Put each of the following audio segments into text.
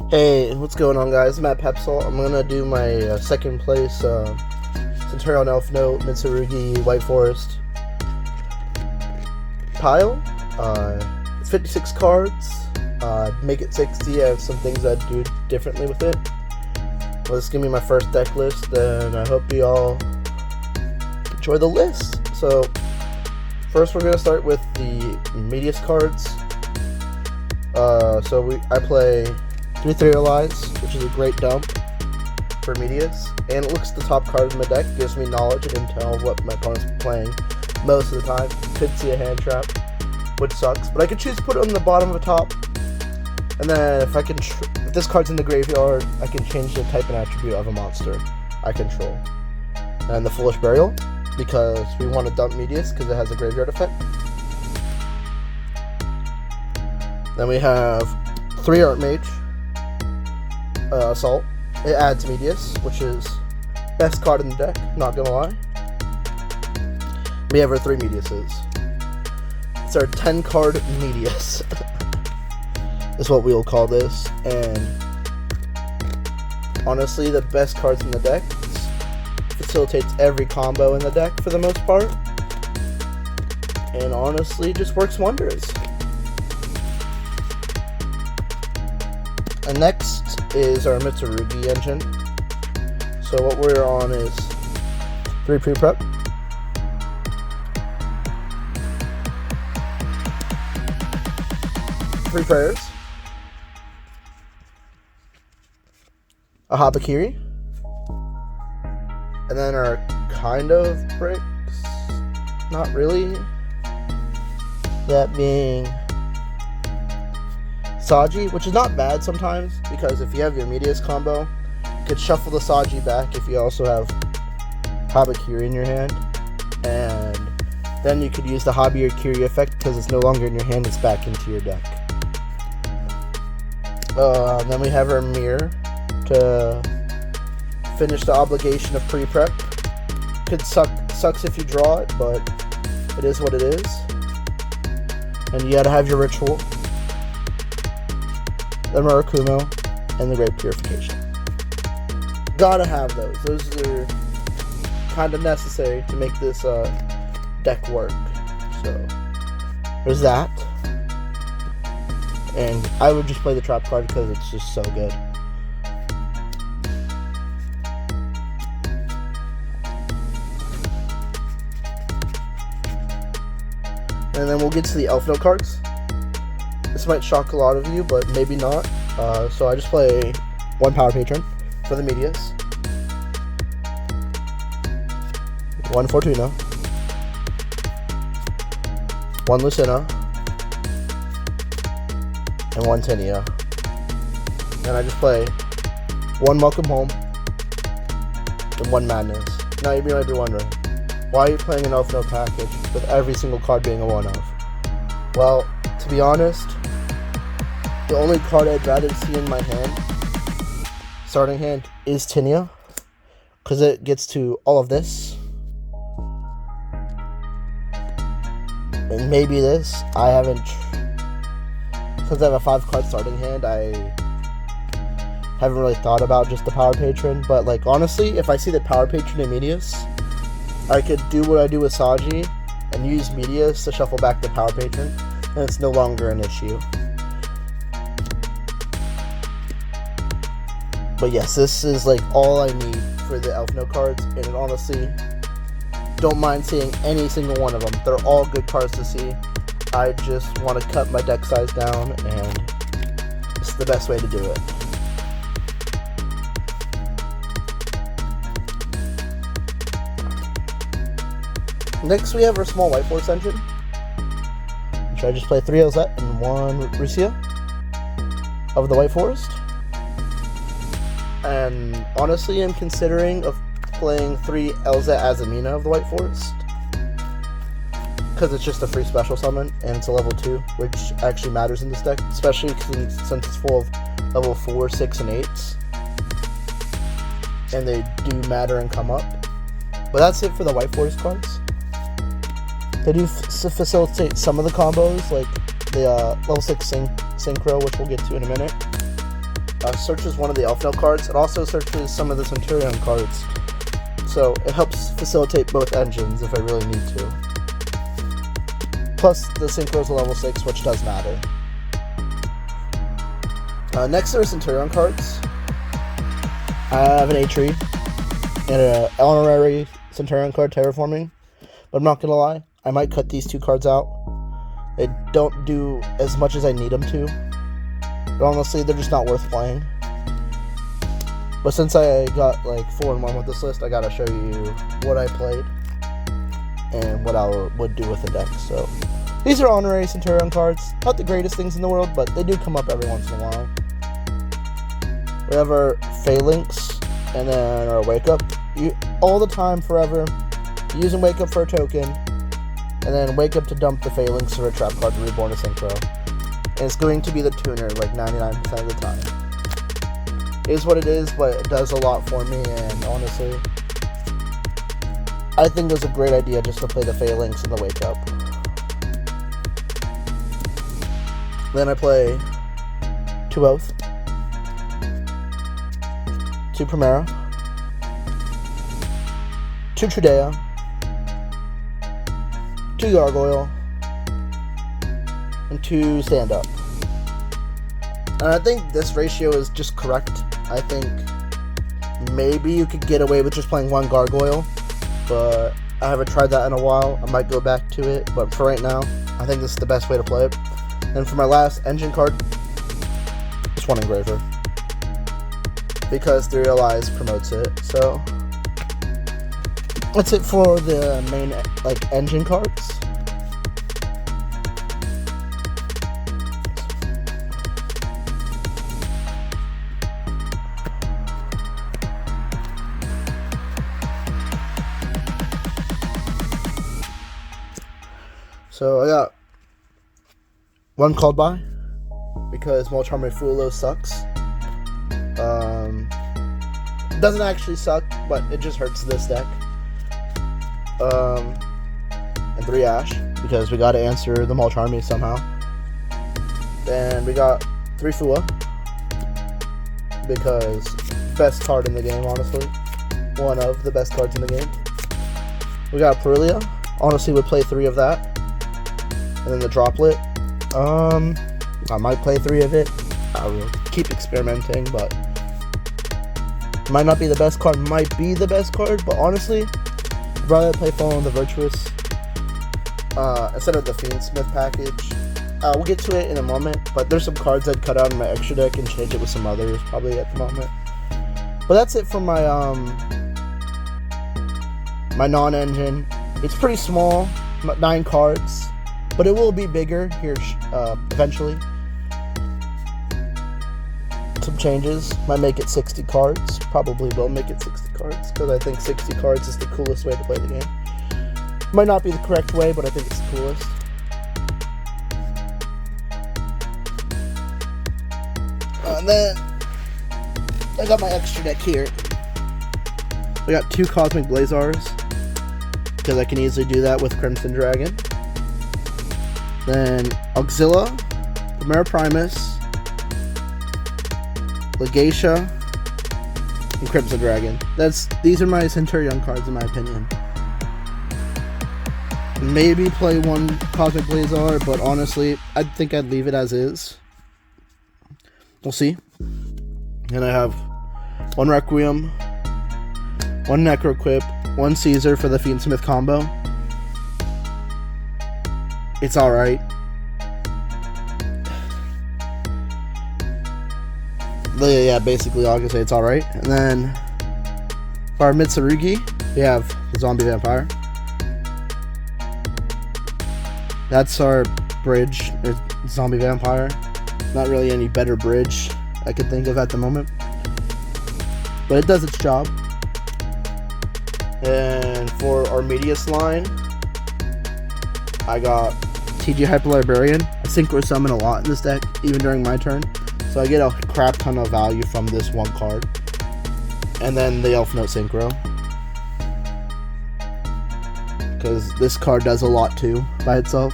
Hey, what's going on, guys? I'm at Pepsol. I'm gonna do my second place centur-ion, elfnote, mitsu, white forest pile. It's 56 cards. Make it 60. I have some things I'd do differently with it. Well, this is gonna be my first deck list, and I hope you all enjoy the list. So, first we're gonna start with the Medius cards. I play 3 Etherealize, which is a great dump for Medius, and it looks at the top card in the deck, gives me knowledge and intel of what my opponent's playing most of the time. Could see a hand trap, which sucks, but I could choose to put it on the bottom of the top, and then if this card's in the graveyard, I can change the type and attribute of a monster I control. And the Foolish Burial, because we want to dump Medius because it has a graveyard effect. Then we have 3 Archmage. Assault. It adds Medius, which is best card in the deck, not gonna lie. We have our 3 Mediuses. It's our 10 card Medius. Is what we'll call this, and honestly the best cards in the deck. Facilitates every combo in the deck for the most part, and honestly just works wonders. And next is our Mitsurugi engine. So what we're on is 3 pre-prep, 3 prayers, a Habakiri, and then our kind of bricks, not really, that being Saji, which is not bad sometimes, because if you have your Medius combo, you could shuffle the Saji back if you also have Habakiri in your hand, and then you could use the Habakiri effect because it's no longer in your hand, it's back into your deck. Then we have our mirror to finish the obligation of pre-prep. Sucks if you draw it, but it is what it is. And you gotta have your ritual, the Murakumo, and the Great Purification. Gotta have those. Those are kind of necessary to make this deck work. So, there's that. And I would just play the trap card because it's just so good. And then we'll get to the elfnote cards. This might shock a lot of you, but maybe not. So I just play 1 Power Patron for the Medius, 1 Fortuna, 1 Lucina, and 1 Tinia. And I just play 1 Welcome Home and 1 Madness. Now you might be wondering, why are you playing an elfnote package with every single card being a 1-of? Well, to be honest, the only card I'd rather see in my hand, starting hand, is Tinia, because it gets to all of this, and maybe this. Since I have a 5 card starting hand, I haven't really thought about just the Power Patron, but like honestly, if I see the Power Patron in Medius, I could do what I do with Saji and use Medius to shuffle back the Power Patron, and it's no longer an issue. But yes, this is like all I need for the elfnote cards, and honestly, don't mind seeing any single one of them. They're all good cards to see. I just want to cut my deck size down, and this is the best way to do it. Next, we have our small white forest engine, which I just play 3 Elzette and 1 Rusia of the white forest. And honestly, I'm considering of playing 3 Elzette Azamina of the white forest, because it's just a free special summon, and it's a level 2, which actually matters in this deck, especially since it's full of level 4, 6, and 8s, and they do matter and come up. But that's it for the white forest cards. They do facilitate some of the combos, like the level 6 Synchro, which we'll get to in a minute. searches one of the elfnote cards. It also searches some of the centur-ion cards. So it helps facilitate both engines if I really need to. Plus the synchro is a level 6, which does matter. Next are centur-ion cards. I have an A-tree and an honorary centur-ion card, Terraforming. But I'm not gonna lie, I might cut these 2 cards out. They don't do as much as I need them to. But honestly, they're just not worth playing. But since I got like 4-1 with this list, I gotta show you what I played and what I would do with the deck. So these are honorary centur-ion cards. Not the greatest things in the world, but they do come up every once in a while. We have our Phalanx and then our Wake Up. All the time, forever. Using Wake Up for a token, and then Wake Up to dump the Phalanx or a trap card to reborn a synchro. And it's going to be the tuner like 99% of the time. It is what it is, but it does a lot for me, and honestly, I think it was a great idea just to play the Phalanx and the Wake Up. Then I play 2 Oath, 2 Primera, 2 Trudea, 2 Gargoyle, and 2 Stand Up. And I think this ratio is just correct. I think maybe you could get away with just playing 1 Gargoyle, but I haven't tried that in a while. I might go back to it, but for right now, I think this is the best way to play it. And for my last engine card, just 1 Engraver, because 3 Allies promotes it. So that's it for the main engine cards. So I got 1 Called By, because Molcharme Fulo sucks. Doesn't actually suck, but it just hurts this deck. And 3 Ash, because we gotta answer the Molcharme somehow. Then we got 3 Fua, because best card in the game, honestly. One of the best cards in the game. We got Perulia. Honestly, would play 3 of that. And then the Droplet. I might play 3 of it. I will keep experimenting, but might not be the best card, might be the best card, but honestly, I'd rather play Fallen the Virtuous instead of the Fiendsmith package. We'll get to it in a moment, but there's some cards I'd cut out in my extra deck and change it with some others, probably at the moment. But that's it for my my non-engine. It's pretty small, 9 cards, but it will be bigger here eventually. Some changes, might make it 60 cards, probably will make it 60 cards, because I think 60 cards is the coolest way to play the game. Might not be the correct way, but I think it's the coolest. And then I got my extra deck here. I got 2 Cosmic Blazars, because I can easily do that with Crimson Dragon. Then Auxilla, Primera Primus, Legacia, and Crimson Dragon. These are my centur-ion cards in my opinion. Maybe play 1 Cosmic Blazar, but honestly, I think I'd leave it as is. We'll see. And I have 1 Requiem, 1 Necroquip, 1 Caesar for the Fiendsmith combo. It's alright. Yeah, basically all I can say, it's alright. And then for our Mitsurugi, we have the Zombie Vampire. That's our bridge, Zombie Vampire. Not really any better bridge I could think of at the moment, but it does its job. And for our Medius line, I got TG Hyper Librarian. I synchro summon a lot in this deck, even during my turn, so I get a crap ton of value from this 1 card. And then the Elfnote Synchro, because this card does a lot too by itself.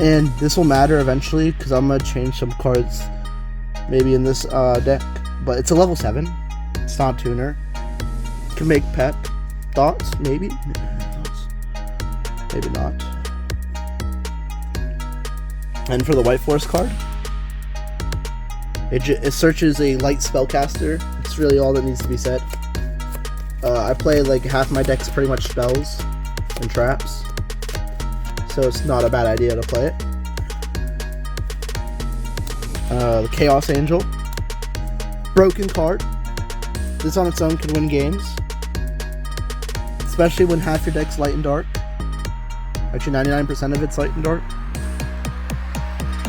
And this will matter eventually, because I'm going to change some cards maybe in this deck. but it's a level 7. It's not a tuner. Can make pep. Thoughts? Maybe? Maybe not. And for the White Force card, it searches a light spellcaster. It's really all that needs to be said. I play like half my deck's pretty much spells and traps, so it's not a bad idea to play it. The Chaos Angel. Broken card. This on its own can win games, especially when half your deck's light and dark. Actually, 99% of it's light and dark.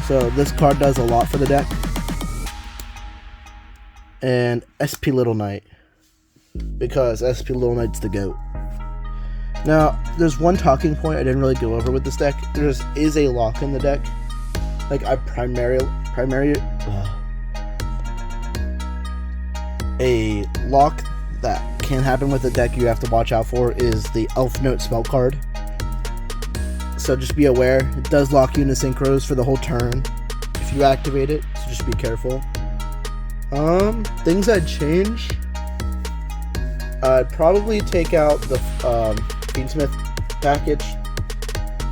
So this card does a lot for the deck. And SP Little Knight, because SP Little Knight's the GOAT. Now, there's one talking point I didn't really go over with this deck. There is a lock in the deck. Like, a lock that can happen with the deck you have to watch out for is the Elfnote spell card. So just be aware, it does lock you into synchros for the whole turn if you activate it, so just be careful. Things I'd change. I'd probably take out the Fiendsmith package.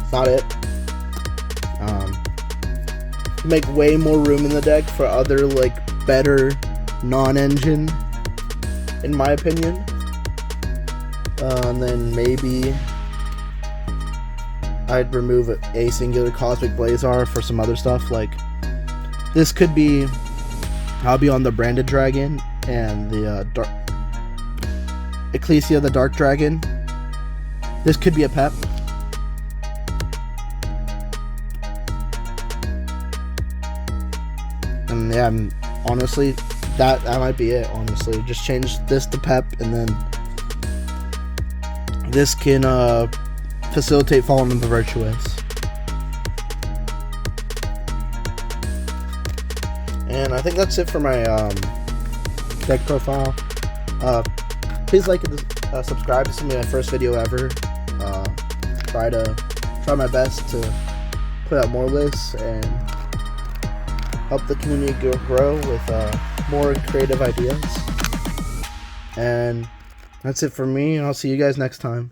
It's not it. Make way more room in the deck for other, like, better non-engine, in my opinion. And then maybe I'd remove a singular Cosmic Blazar for some other stuff. Like, this could be, I'll be on the Branded Dragon and the Ecclesia the Dark Dragon. This could be a pep. And yeah, honestly, that might be it, honestly. Just change this to pep, and then this can facilitate Fallen of the Virtuous. And I think that's it for my deck profile. Please like and subscribe. This is my first video ever. Try my best to put out more lists and help the community grow with more creative ideas. And that's it for me, and I'll see you guys next time.